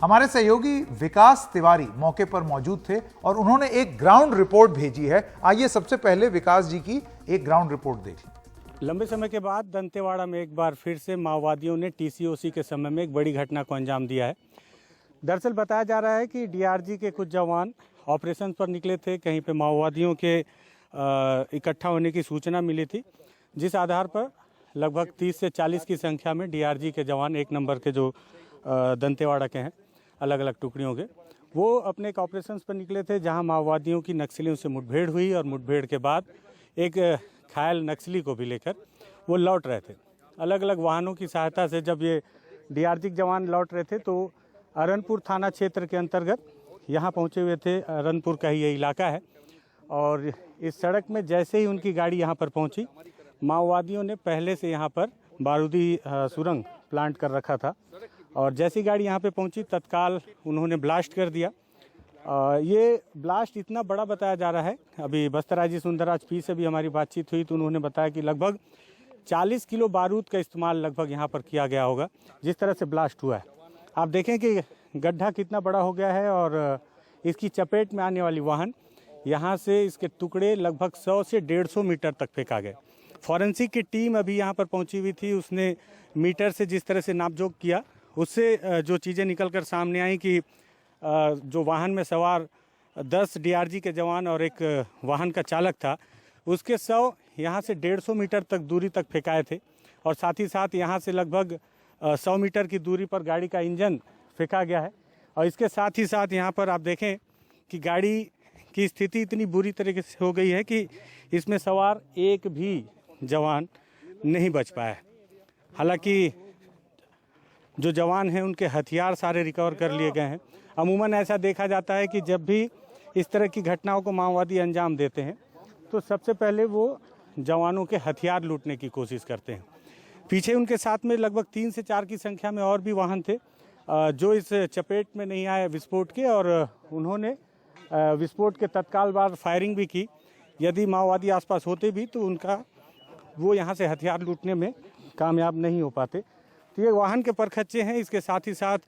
हमारे सहयोगी विकास तिवारी मौके पर मौजूद थे और उन्होंने एक ग्राउंड रिपोर्ट भेजी है। आइए सबसे पहले विकास जी की एक ग्राउंड रिपोर्ट देख लें। लंबे समय के बाद दंतेवाड़ा में एक बार फिर से माओवादियों ने टीसीओसी के समय में एक बड़ी घटना को अंजाम दिया है। दरअसल बताया जा रहा है कि डीआरजी के कुछ जवान ऑपरेशन पर निकले थे। कहीं पे माओवादियों के इकट्ठा होने की सूचना मिली थी, जिस आधार पर लगभग 30 से 40 की संख्या में डीआरजी के जवान, एक नंबर के जो दंतेवाड़ा के हैं, अलग अलग टुकड़ियों के, वो अपने एक ऑपरेशन पर निकले थे जहां माओवादियों की नक्सलियों से मुठभेड़ हुई और मुठभेड़ के बाद एक घायल नक्सली को भी लेकर वो लौट रहे थे। अलग अलग वाहनों की सहायता से जब ये डीआरजी के जवान लौट रहे थे तो अरनपुर थाना क्षेत्र के अंतर्गत यहाँ पहुँचे हुए थे। अरनपुर का ही ये इलाका है और इस सड़क में जैसे ही उनकी गाड़ी यहाँ पर पहुँची, माओवादियों ने पहले से यहाँ पर बारूदी सुरंग प्लांट कर रखा था और जैसी गाड़ी यहाँ पे पहुँची तत्काल उन्होंने ब्लास्ट कर दिया। ये ब्लास्ट इतना बड़ा बताया जा रहा है। अभी बस्तर आईजी सुंदरराज पी से भी हमारी बातचीत हुई तो उन्होंने बताया कि लगभग 40 किलो बारूद का इस्तेमाल लगभग यहाँ पर किया गया होगा, जिस तरह से ब्लास्ट हुआ है। आप देखें कि गड्ढा कितना बड़ा हो गया है और इसकी चपेट में आने वाली वाहन यहाँ से इसके टुकड़े लगभग 100 से 150 मीटर तक फेंका गए। फॉरेंसिक की टीम अभी यहाँ पर पहुँची हुई थी। उसने मीटर से जिस तरह से नापजोक किया, उससे जो चीज़ें निकल कर सामने आई कि जो वाहन में सवार 10 डीआरजी के जवान और एक वाहन का चालक था, उसके 100 यहाँ से 150 मीटर तक दूरी तक फेंकाए थे और साथ ही साथ यहाँ से लगभग 100 मीटर की दूरी पर गाड़ी का इंजन फेंका गया है। और इसके साथ ही साथ यहाँ पर आप देखें कि गाड़ी की स्थिति इतनी बुरी तरीके से हो गई है कि इसमें सवार एक भी जवान नहीं बच पाया। हालांकि जो जवान हैं उनके हथियार सारे रिकवर कर लिए गए हैं। अमूमन ऐसा देखा जाता है कि जब भी इस तरह की घटनाओं को माओवादी अंजाम देते हैं तो सबसे पहले वो जवानों के हथियार लूटने की कोशिश करते हैं। पीछे उनके साथ में लगभग 3 से 4 की संख्या में और भी वाहन थे जो इस चपेट में नहीं आए विस्फोट के, और उन्होंने विस्फोट के तत्काल बाद फायरिंग भी की। यदि माओवादी आसपास होते भी तो उनका वो यहाँ से हथियार लूटने में कामयाब नहीं हो पाते। तो ये वाहन के परखच्चे हैं। इसके साथ ही साथ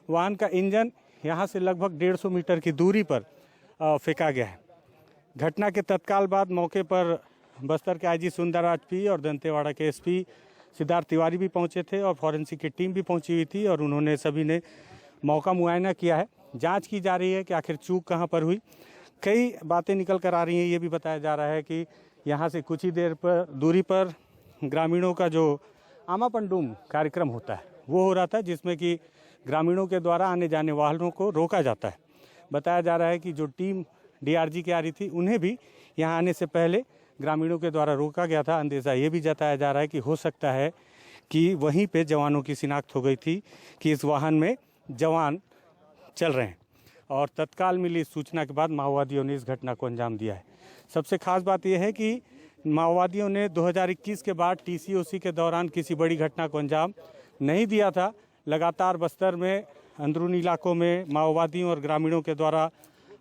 वाहन का इंजन यहाँ से लगभग 150 मीटर की दूरी पर फेंका गया है। घटना के तत्काल बाद मौके पर बस्तर के आईजी सुंदरराज पी और दंतेवाड़ा के एसपी सिद्धार्थ तिवारी भी पहुँचे थे और फॉरेंसिक की टीम भी पहुँची हुई थी और उन्होंने सभी ने मौका मुआयना किया है। जांच की जा रही है कि आखिर चूक कहाँ पर हुई। कई बातें निकल कर आ रही हैं। ये भी बताया जा रहा है कि यहाँ से कुछ ही देर पर दूरी पर ग्रामीणों का जो आमा पंडुम कार्यक्रम होता है वो हो रहा था, जिसमें कि ग्रामीणों के द्वारा आने जाने वालों को रोका जाता है। बताया जा रहा है कि जो टीम डीआरजी की आ रही थी उन्हें भी यहाँ आने से पहले ग्रामीणों के द्वारा रोका गया था। अंदेशा ये भी जताया जा रहा है कि हो सकता है कि वहीं पे जवानों की शिनाख्त हो गई थी कि इस वाहन में जवान चल रहे हैं और तत्काल मिली सूचना के बाद माओवादियों ने इस घटना को अंजाम दिया है। सबसे खास बात यह है कि माओवादियों ने 2021 के बाद टीसीओसी के दौरान किसी बड़ी घटना को अंजाम नहीं दिया था। लगातार बस्तर में अंदरूनी इलाकों में माओवादियों और ग्रामीणों के द्वारा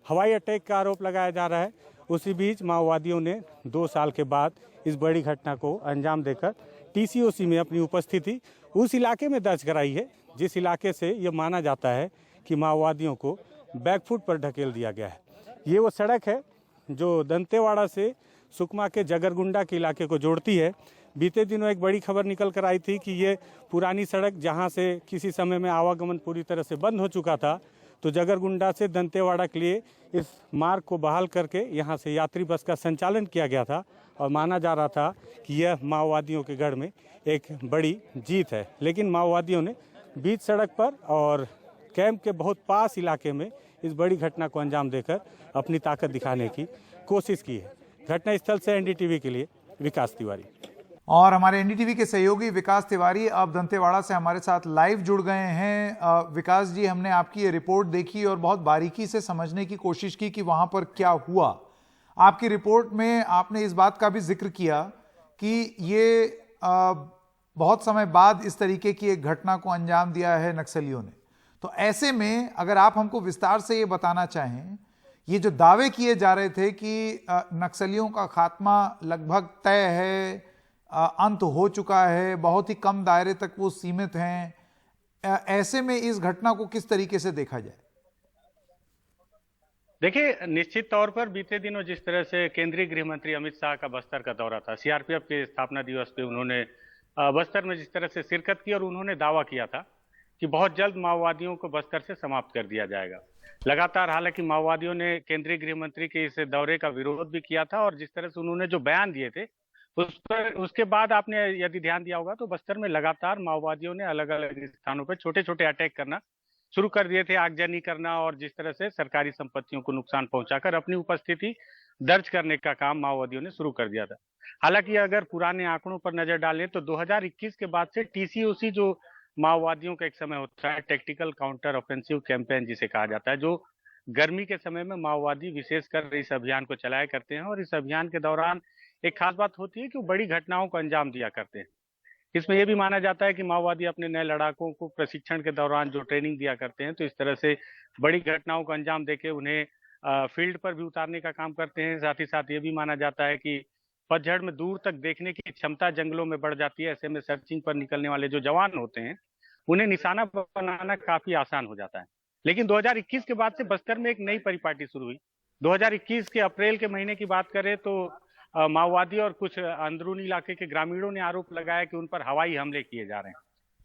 हवाई अटैक का आरोप लगाया जा रहा है। उसी बीच माओवादियों ने 2 साल के बाद इस बड़ी घटना को अंजाम देकर टीसीओसी में अपनी उपस्थिति उस इलाके में दर्ज कराई है जिस इलाके से ये माना जाता है कि माओवादियों को बैकफुट पर ढकेल दिया गया है। ये वो सड़क है जो दंतेवाड़ा से सुकमा के जगरगुंडा के इलाके को जोड़ती है। बीते दिनों एक बड़ी खबर निकल कर आई थी कि ये पुरानी सड़क जहां से किसी समय में आवागमन पूरी तरह से बंद हो चुका था, तो जगरगुंडा से दंतेवाड़ा के लिए इस मार्ग को बहाल करके यहाँ से यात्री बस का संचालन किया गया था और माना जा रहा था कि यह माओवादियों के गढ़ में एक बड़ी जीत है। लेकिन माओवादियों ने बीच सड़क पर और कैंप के बहुत पास इलाके में इस बड़ी घटना को अंजाम देकर अपनी ताकत दिखाने की कोशिश की है। घटनास्थल से एनडीटीवी के लिए विकास तिवारी। और हमारे एनडीटीवी के सहयोगी विकास तिवारी अब दंतेवाड़ा से हमारे साथ लाइव जुड़ गए हैं। विकास जी, हमने आपकी ये रिपोर्ट देखी और बहुत बारीकी से समझने की कोशिश की कि वहां पर क्या हुआ। आपकी रिपोर्ट में आपने इस बात का भी जिक्र किया कि ये बहुत समय बाद इस तरीके की एक घटना को अंजाम दिया है नक्सलियों ने। तो ऐसे में अगर आप हमको विस्तार से ये बताना चाहें, ये जो दावे किए जा रहे थे कि नक्सलियों का खात्मा लगभग तय है, अंत हो चुका है, बहुत ही कम दायरे तक वो सीमित हैं, ऐसे में इस घटना को किस तरीके से देखा जाए? देखिए, निश्चित तौर पर बीते दिनों जिस तरह से केंद्रीय गृह मंत्री अमित शाह का बस्तर का दौरा था, सीआरपीएफ के स्थापना दिवस पे उन्होंने बस्तर में जिस तरह से शिरकत की और उन्होंने दावा किया था कि बहुत जल्द माओवादियों को बस्तर से समाप्त कर दिया जाएगा। लगातार हालांकि माओवादियों ने केंद्रीय गृह मंत्री के इस दौरे का विरोध भी किया था और जिस तरह से उन्होंने जो बयान दिए थे उस पर उसके बाद आपने यदि ध्यान दिया होगा तो बस्तर में लगातार माओवादियों ने अलग अलग स्थानों पर छोटे छोटे अटैक करना शुरू कर दिए थे, आगजनी करना और जिस तरह से सरकारी संपत्तियों को नुकसान पहुंचाकर अपनी उपस्थिति दर्ज करने का काम माओवादियों ने शुरू कर दिया था। हालांकि अगर पुराने आंकड़ों पर नजर डालें तो 2021 के बाद से टीसीओसी जो माओवादियों का एक समय होता है, टैक्टिकल काउंटर ऑफेंसिव कैंपेन जिसे कहा जाता है, जो गर्मी के समय में माओवादी विशेषकर इस अभियान को चलाया करते हैं और इस अभियान के दौरान एक खास बात होती है कि वो बड़ी घटनाओं को अंजाम दिया करते हैं। इसमें यह भी माना जाता है कि माओवादी अपने नए लड़ाकों को प्रशिक्षण के दौरान जो ट्रेनिंग दिया करते हैं तो इस तरह से बड़ी घटनाओं को अंजाम देके उन्हें फील्ड पर भी उतारने का काम करते हैं। साथ ही साथ ये भी माना जाता है कि पतझड़ में दूर तक देखने की क्षमता जंगलों में बढ़ जाती है। ऐसे में सर्चिंग पर निकलने वाले जो जवान होते हैं उन्हें निशाना बनाना काफी आसान हो जाता है। लेकिन 2021 के बाद से बस्तर में एक नई परिपाटी शुरू हुई। 2021 के अप्रैल के महीने की बात करें तो माओवादी और कुछ अंदरूनी इलाके के ग्रामीणों ने आरोप लगाया कि उन पर हवाई हमले किए जा रहे हैं।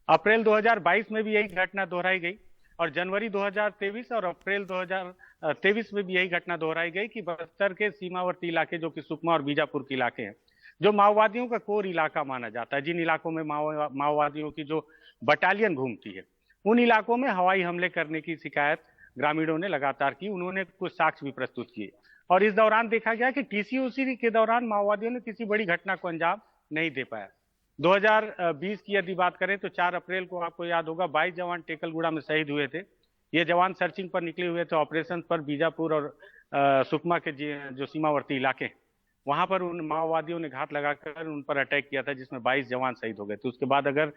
अप्रैल 2022 में भी यही घटना दोहराई गई और जनवरी 2023 और अप्रैल 2023 में भी यही घटना दोहराई गई कि बस्तर के सीमावर्ती इलाके जो कि सुकमा और बीजापुर के इलाके हैं, जो माओवादियों का कोर इलाका माना जाता है, जिन इलाकों में माओवादियों की जो बटालियन घूमती है, उन इलाकों में हवाई हमले करने की शिकायत ग्रामीणों ने लगातार की। उन्होंने कुछ साक्ष्य भी प्रस्तुत किए और इस दौरान देखा गया कि टीसीओसी के दौरान माओवादियों ने किसी बड़ी घटना को अंजाम नहीं दे पाया। 2020 की यदि बात करें तो 4 अप्रैल को आपको याद होगा 22 जवान टेकलगुड़ा में शहीद हुए थे। ये जवान सर्चिंग पर निकले हुए थे ऑपरेशन पर बीजापुर और सुकमा के जो सीमावर्ती इलाके, वहां पर उन माओवादियों ने घात लगाकर उन पर अटैक किया था जिसमें 22 जवान शहीद हो गए थे। उसके बाद अगर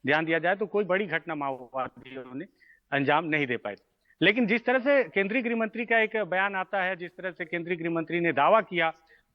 ध्यान दिया जाए तो कोई बड़ी घटना माओवादियों ने अंजाम नहीं दे पाई। लेकिन जिस तरह से केंद्रीय गृह मंत्री का एक बयान आता है, जिस तरह से केंद्रीय गृह मंत्री ने दावा किया,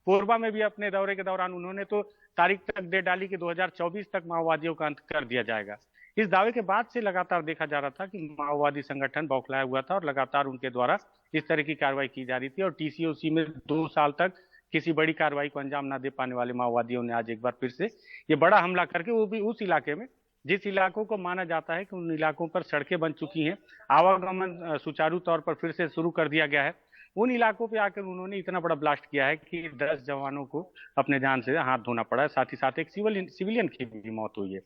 कोरबा में भी अपने दौरे के दौरान उन्होंने तो तारीख तक दे डाली कि 2024 तक माओवादियों का अंत कर दिया जाएगा। इस दावे के बाद से लगातार देखा जा रहा था कि माओवादी संगठन बौखलाया हुआ था और लगातार उनके द्वारा इस तरह की कार्रवाई की जा रही थी और टीसीओसी में 2 साल तक किसी बड़ी कार्रवाई को अंजाम ना दे पाने वाले माओवादियों ने आज एक बार फिर से ये बड़ा हमला करके, वो भी उस इलाके में जिस इलाकों को माना जाता है कि उन इलाकों पर सड़कें बन चुकी हैं, आवागमन सुचारू तौर पर फिर से शुरू कर दिया गया है, उन इलाकों पे आकर उन्होंने इतना बड़ा ब्लास्ट किया है कि 10 जवानों को अपने जान से हाथ धोना पड़ा है। साथ ही साथ एक सिविलियन की भी मौत हुई है।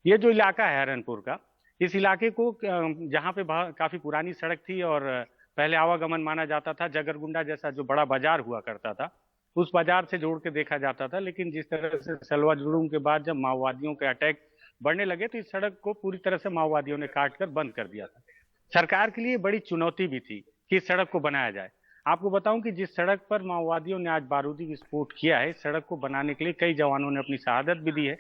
ये जो इलाका है हरनपुर का, इस इलाके को जहाँ पे काफी पुरानी सड़क थी और पहले आवागमन माना जाता था, जगरगुंडा जैसा जो बड़ा बाजार हुआ करता था उस बाजार से जोड़ के देखा जाता था। लेकिन जिस तरह से सलवा जुलूम के बाद जब माओवादियों के अटैक बढ़ने लगे तो इस सड़क को पूरी तरह से माओवादियों ने काट कर बंद कर दिया था। सरकार के लिए बड़ी चुनौती भी थी कि इस सड़क को बनाया जाए। आपको बताऊं कि जिस सड़क पर माओवादियों ने आज बारूदी विस्फोट किया है, इस सड़क को बनाने के लिए कई जवानों ने अपनी शहादत भी दी है।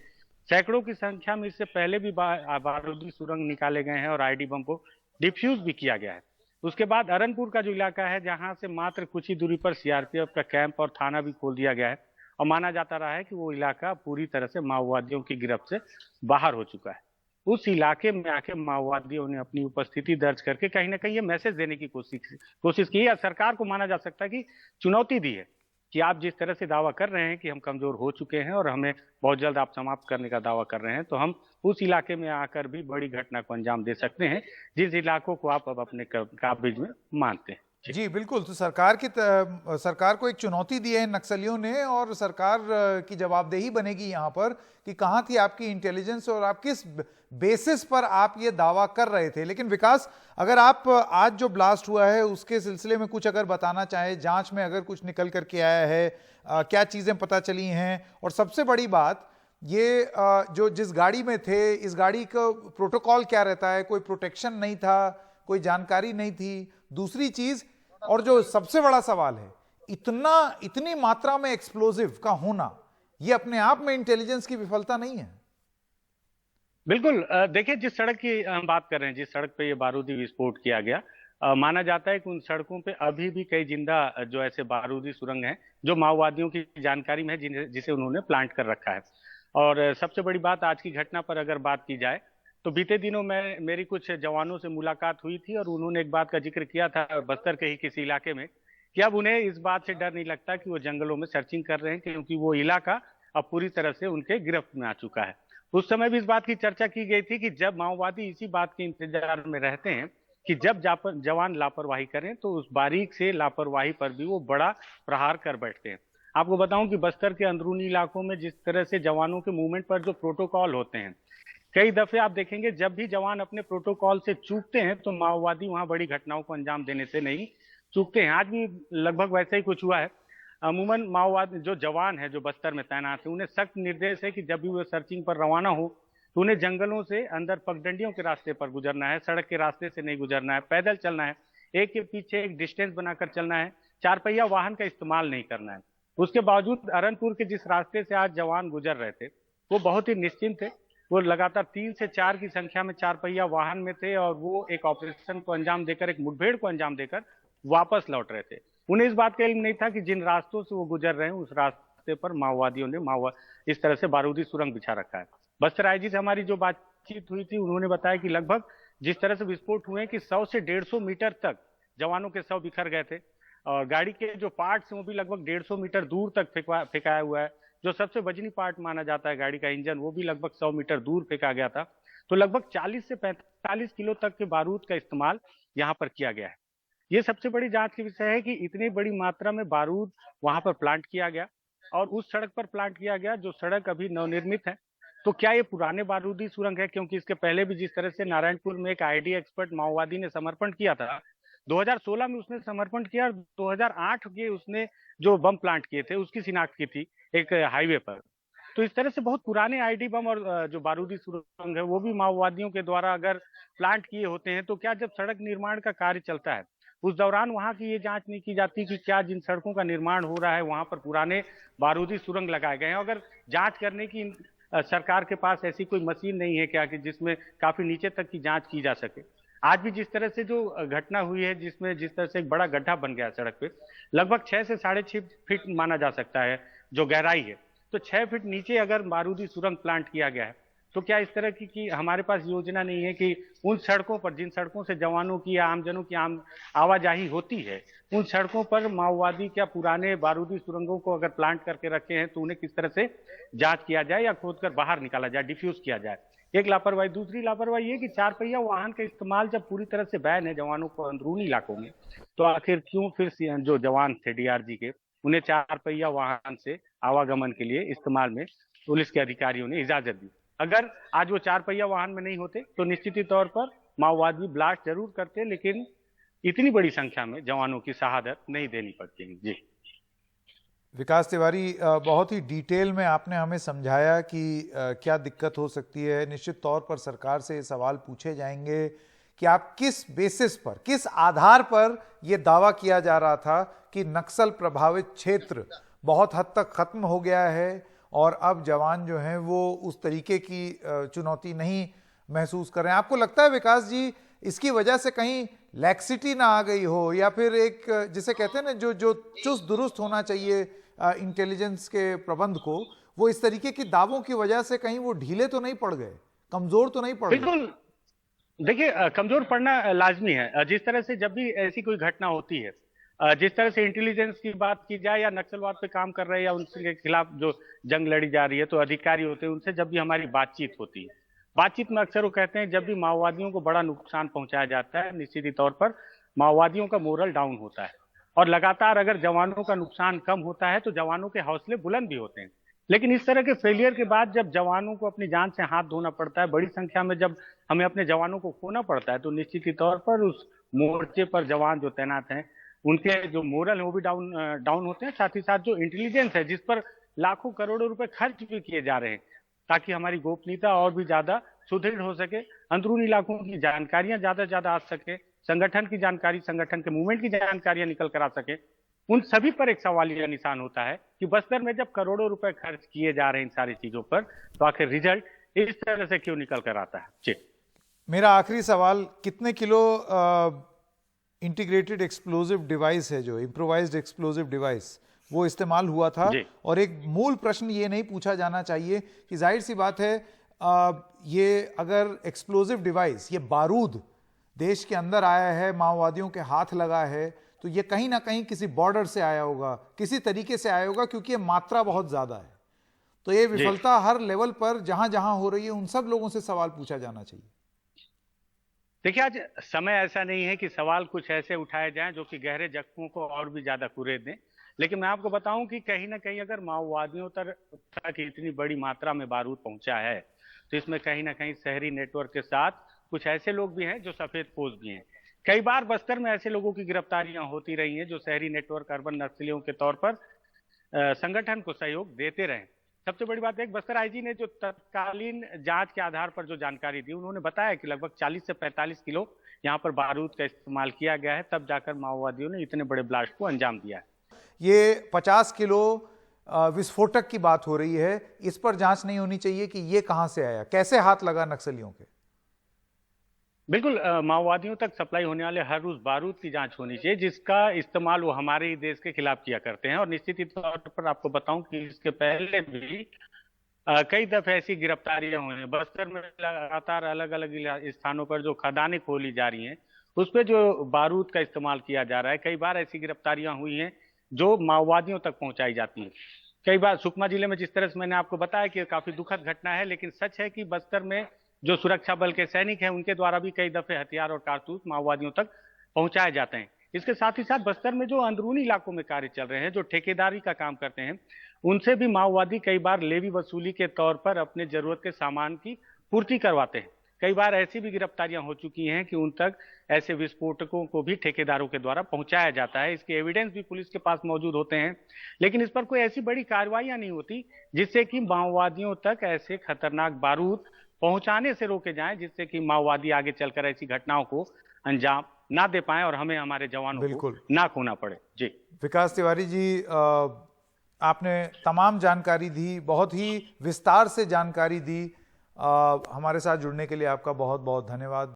सैकड़ों की संख्या में इससे पहले भी बारूदी सुरंग निकाले गए हैं और आईडी बम को डिफ्यूज भी किया गया है। उसके बाद अरनपुर का जो इलाका है, जहां से मात्र कुछ ही दूरी पर सीआरपीएफ का कैंप और थाना भी खोल दिया गया है और माना जाता रहा है कि वो इलाका पूरी तरह से माओवादियों की गिरफ्त से बाहर हो चुका है। उस इलाके में आके माओवादियों ने अपनी उपस्थिति दर्ज करके कहीं ना कहीं ये मैसेज देने की कोशिश की है। सरकार को माना जा सकता है कि चुनौती दी है कि आप जिस तरह से दावा कर रहे हैं कि हम कमजोर हो चुके हैं और हमें बहुत जल्द आप समाप्त करने का दावा कर रहे हैं, तो हम उस इलाके में आकर भी बड़ी घटना को अंजाम दे सकते हैं जिस इलाकों को आप अब अपने काबिज में मानते हैं। जी बिल्कुल। तो सरकार को एक चुनौती दी है नक्सलियों ने और सरकार की जवाबदेही बनेगी यहाँ पर कि कहाँ थी आपकी इंटेलिजेंस और आप किस बेसिस पर आप ये दावा कर रहे थे। लेकिन विकास, अगर आप आज जो ब्लास्ट हुआ है उसके सिलसिले में कुछ अगर बताना चाहे, जांच में अगर कुछ निकल करके आया है, क्या चीज़ें पता चली हैं, और सबसे बड़ी बात ये जो जिस गाड़ी में थे, इस गाड़ी का प्रोटोकॉल क्या रहता है? कोई प्रोटेक्शन नहीं था, कोई जानकारी नहीं थी। दूसरी चीज, और जो सबसे बड़ा सवाल है, इतनी मात्रा में एक्सप्लोजिव का होना, ये अपने आप में इंटेलिजेंस की विफलता नहीं है? बिल्कुल। देखिए, जिस सड़क की हम बात कर रहे हैं, जिस सड़क पे ये बारूदी विस्फोट किया गया, माना जाता है कि उन सड़कों पे अभी भी कई जिंदा जो ऐसे बारूदी सुरंग हैं जो माओवादियों की जानकारी में है, जिसे उन्होंने प्लांट कर रखा है। और सबसे बड़ी बात, आज की घटना पर अगर बात की जाए तो बीते दिनों में मेरी कुछ जवानों से मुलाकात हुई थी और उन्होंने एक बात का जिक्र किया था बस्तर के ही किसी इलाके में कि अब उन्हें इस बात से डर नहीं लगता कि वो जंगलों में सर्चिंग कर रहे हैं, क्योंकि वो इलाका अब पूरी तरह से उनके गिरफ्त में आ चुका है। उस समय भी इस बात की चर्चा की गई थी कि जब माओवादी इसी बात के इंतजार में रहते हैं कि जब जवान लापरवाही करें तो उस बारीक से लापरवाही पर भी वो बड़ा प्रहार कर बैठते हैं। आपको बताऊं कि बस्तर के अंदरूनी इलाकों में जिस तरह से जवानों के मूवमेंट पर जो प्रोटोकॉल होते हैं, कई दफे आप देखेंगे जब भी जवान अपने प्रोटोकॉल से चूकते हैं तो माओवादी वहां बड़ी घटनाओं को अंजाम देने से नहीं चूकते हैं। आज भी लगभग वैसे ही कुछ हुआ है। अमूमन माओवादी जो जवान है जो बस्तर में तैनात है, उन्हें सख्त निर्देश है कि जब भी वो सर्चिंग पर रवाना हो तो उन्हें जंगलों से अंदर पगडंडियों के रास्ते पर गुजरना है, सड़क के रास्ते से नहीं गुजरना है, पैदल चलना है, एक के पीछे एक डिस्टेंस बनाकर चलना है, चार पहिया वाहन का इस्तेमाल नहीं करना है। उसके बावजूद अरनपुर के जिस रास्ते से आज जवान गुजर रहे थे वो बहुत ही निश्चिंत थे। वो लगातार 3 से 4 की संख्या में चार पहिया वाहन में थे और वो एक ऑपरेशन को अंजाम देकर, एक मुठभेड़ को अंजाम देकर वापस लौट रहे थे। उन्हें इस बात का इल्म नहीं था कि जिन रास्तों से वो गुजर रहे हैं उस रास्ते पर माओवादियों ने इस तरह से बारूदी सुरंग बिछा रखा है। बस्तर आईजी से हमारी जो बातचीत हुई थी, उन्होंने बताया कि लगभग जिस तरह से विस्फोट हुए कि 100 से 150 मीटर तक जवानों के शव बिखर गए थे और गाड़ी के जो पार्ट्स हैं वो भी लगभग 150 मीटर दूर तक फेंकाया हुआ है। जो सबसे वजनी पार्ट माना जाता है गाड़ी का इंजन, वो भी लगभग 100 मीटर दूर फेंका गया था। तो लगभग 40 से 45 किलो तक के बारूद का इस्तेमाल यहाँ पर किया गया है। ये सबसे बड़ी जांच की विषय है कि इतनी बड़ी मात्रा में बारूद वहां पर प्लांट किया गया और उस सड़क पर प्लांट किया गया जो सड़क अभी नवनिर्मित है। तो क्या ये पुराने बारूदी सुरंग है? क्योंकि इसके पहले भी जिस तरह से नारायणपुर में एक आईडी एक्सपर्ट माओवादी ने समर्पण किया था, 2016 में उसने समर्पण किया और 2008 के उसने जो बम प्लांट किए थे उसकी शिनाख्त की थी एक हाईवे पर। तो इस तरह से बहुत पुराने आईडी बम और जो बारूदी सुरंग है वो भी माओवादियों के द्वारा अगर प्लांट किए होते हैं तो क्या जब सड़क निर्माण का कार्य चलता है उस दौरान वहां की ये जांच नहीं की जाती कि क्या जिन सड़कों का निर्माण हो रहा है वहां पर पुराने बारूदी सुरंग लगाए गए हैं? अगर जांच करने की सरकार के पास ऐसी कोई मशीन नहीं है क्या कि जिसमें काफी नीचे तक की जांच की जा सके? आज भी जिस तरह से जो घटना हुई है जिसमें जिस तरह से एक बड़ा गड्ढा बन गया सड़क पे, लगभग 6 से 6.5 फीट माना जा सकता है जो गहराई है, तो 6 फीट नीचे अगर बारूदी सुरंग प्लांट किया गया है तो क्या इस तरह की हमारे पास योजना नहीं है कि उन सड़कों पर जिन सड़कों से जवानों की या आमजनों की आवाजाही होती है उन सड़कों पर माओवादी क्या पुराने बारूदी सुरंगों को अगर प्लांट करके रखे हैं तो उन्हें किस तरह से जांच किया जाए या खोदकर बाहर निकाला जाए, डिफ्यूज किया जाए? एक लापरवाही। दूसरी लापरवाही ये कि चार पहिया वाहन का इस्तेमाल जब पूरी तरह से बैन है जवानों को अंदरूनी इलाकों में, तो आखिर क्यों फिर जो जवान थे डीआरजी के उन्हें चार पहिया वाहन से आवागमन के लिए इस्तेमाल में पुलिस के अधिकारियों ने इजाजत दी? अगर आज वो चार पहिया वाहन में नहीं होते तो निश्चित ही तौर पर माओवादी ब्लास्ट जरूर करते, लेकिन इतनी बड़ी संख्या में जवानों की शहादत नहीं देनी पड़ती। जी विकास तिवारी, बहुत ही डिटेल में आपने हमें समझाया कि क्या दिक्कत हो सकती है। निश्चित तौर पर सरकार से ये सवाल पूछे जाएंगे कि आप किस बेसिस पर, किस आधार पर यह दावा किया जा रहा था कि नक्सल प्रभावित क्षेत्र बहुत हद तक खत्म हो गया है और अब जवान जो हैं वो उस तरीके की चुनौती नहीं महसूस कर रहे हैं। आपको लगता है विकास जी इसकी वजह से कहीं लैक्सिटी ना आ गई हो, या फिर एक जिसे कहते हैं ना जो चुस्त दुरुस्त होना चाहिए इंटेलिजेंस के प्रबंध को, वो इस तरीके की दावों की वजह से कहीं वो ढीले तो नहीं पड़ गए, कमजोर तो नहीं पड़ गए? बिल्कुल, देखिए कमजोर पड़ना लाजमी है। जिस तरह से जब भी ऐसी कोई घटना होती है, जिस तरह से इंटेलिजेंस की बात की जाए या नक्सलवाद पे काम कर रहे हैं या उनके खिलाफ जो जंग लड़ी जा रही है, तो अधिकारी होते हैं उनसे जब भी हमारी बातचीत होती है, बातचीत में अक्सर वो कहते हैं जब भी माओवादियों को बड़ा नुकसान पहुंचाया जाता है निश्चित ही तौर पर माओवादियों का मोरल डाउन होता है और लगातार अगर जवानों का नुकसान कम होता है तो जवानों के हौसले बुलंद भी होते हैं। लेकिन इस तरह के फेलियर के बाद जब जवानों को अपनी जान से हाथ धोना पड़ता है, बड़ी संख्या में जब हमें अपने जवानों को खोना पड़ता है, तो निश्चित ही तौर पर उस मोर्चे पर जवान जो तैनात हैं उनके जो मोरल है वो भी डाउन होते हैं। साथ ही साथ जो इंटेलिजेंस है जिस पर लाखों करोड़ों रुपए खर्च भी किए जा रहे हैं ताकि हमारी गोपनीयता और भी ज्यादा सुदृढ़ हो सके, अंदरूनी इलाकों की जानकारियां ज्यादा से ज्यादा आ सके, संगठन की जानकारी, संगठन के मूवमेंट की जानकारियां निकल कर आ सके, उन सभी पर एक सवालिया निशान होता है कि बस्तर में जब करोड़ों रुपए खर्च किए जा रहे हैं इन सारी चीजों पर, तो आखिर रिजल्ट इस तरह से क्यों निकल कर आता है? जी मेरा आखिरी सवाल, कितने किलो इंटीग्रेटेड एक्सप्लोजिव डिवाइस है, जो इम्प्रोवाइज्ड एक्सप्लोजिव डिवाइस, वो इस्तेमाल हुआ था? और एक मूल प्रश्न ये नहीं पूछा जाना चाहिए कि जाहिर सी बात है ये अगर एक्सप्लोजिव डिवाइस, ये बारूद देश के अंदर आया है, माओवादियों के हाथ लगा है, तो ये कहीं ना कहीं किसी बॉर्डर से आया होगा, किसी तरीके से आया होगा, क्योंकि ये मात्रा बहुत ज्यादा है। तो ये विफलता हर लेवल पर जहां जहां हो रही है, उन सब लोगों से सवाल पूछा जाना चाहिए। देखिए, आज समय ऐसा नहीं है कि सवाल कुछ ऐसे उठाए जाएं जो कि गहरे जख्मों को और भी ज्यादा कुरेद दें। लेकिन मैं आपको बताऊं कि कहीं ना कहीं अगर माओवादियों तक इतनी बड़ी मात्रा में बारूद पहुंचा है, तो इसमें कहीं ना कहीं शहरी नेटवर्क के साथ कुछ ऐसे लोग भी हैं जो सफेद पोश भी हैं। कई बार बस्तर में ऐसे लोगों की गिरफ्तारियां होती रही हैं जो शहरी नेटवर्क अर्बन नक्सलियों के तौर पर संगठन को सहयोग देते रहे। सबसे बड़ी बात है, बस्तर आईजी ने जो तत्कालीन जांच के आधार पर जो जानकारी दी, उन्होंने बताया कि लगभग 40 से 45 किलो यहाँ पर बारूद का इस्तेमाल किया गया है, तब जाकर माओवादियों ने इतने बड़े ब्लास्ट को अंजाम दिया है। ये 50 किलो विस्फोटक की बात हो रही है, इस पर जांच नहीं होनी चाहिए कि ये कहां से आया, कैसे हाथ लगा नक्सलियों के? बिल्कुल, माओवादियों तक सप्लाई होने वाले हर उस बारूद की जांच होनी चाहिए जिसका इस्तेमाल वो हमारे ही देश के खिलाफ किया करते हैं। और निश्चित ही तौर पर आपको बताऊं कि इसके पहले भी कई दफे ऐसी गिरफ्तारियां हुई हैं। बस्तर में लगातार अलग अलग स्थानों पर जो खदानें खोली जा रही हैं, उस पर जो बारूद का इस्तेमाल किया जा रहा है, कई बार ऐसी गिरफ्तारियां हुई हैं जो माओवादियों तक पहुंचाई जाती हैं। कई बार सुकमा जिले में, जिस तरह से मैंने आपको बताया कि काफी दुखद घटना है, लेकिन सच है कि बस्तर में जो सुरक्षा बल के सैनिक हैं, उनके द्वारा भी कई दफे हथियार और कारतूस माओवादियों तक पहुंचाए जाते हैं। इसके साथ ही साथ बस्तर में जो अंदरूनी इलाकों में कार्य चल रहे हैं, जो ठेकेदारी का काम करते हैं, उनसे भी माओवादी कई बार लेवी वसूली के तौर पर अपने जरूरत के सामान की पूर्ति करवाते हैं। कई बार ऐसी भी गिरफ्तारियां हो चुकी हैं कि उन तक ऐसे विस्फोटकों को भी ठेकेदारों के द्वारा पहुंचाया जाता है। इसके एविडेंस भी पुलिस के पास मौजूद होते हैं, लेकिन इस पर कोई ऐसी बड़ी कार्रवाइयां नहीं होती जिससे कि माओवादियों तक ऐसे खतरनाक बारूद पहुंचाने से रोके जाएं, जिससे कि माओवादी आगे चलकर ऐसी घटनाओं को अंजाम ना दे पाए और हमें हमारे जवानों को ना खोना पड़े। जी विकास तिवारी जी, आपने तमाम जानकारी दी, बहुत ही विस्तार से जानकारी दी। हमारे साथ जुड़ने के लिए आपका बहुत बहुत धन्यवाद।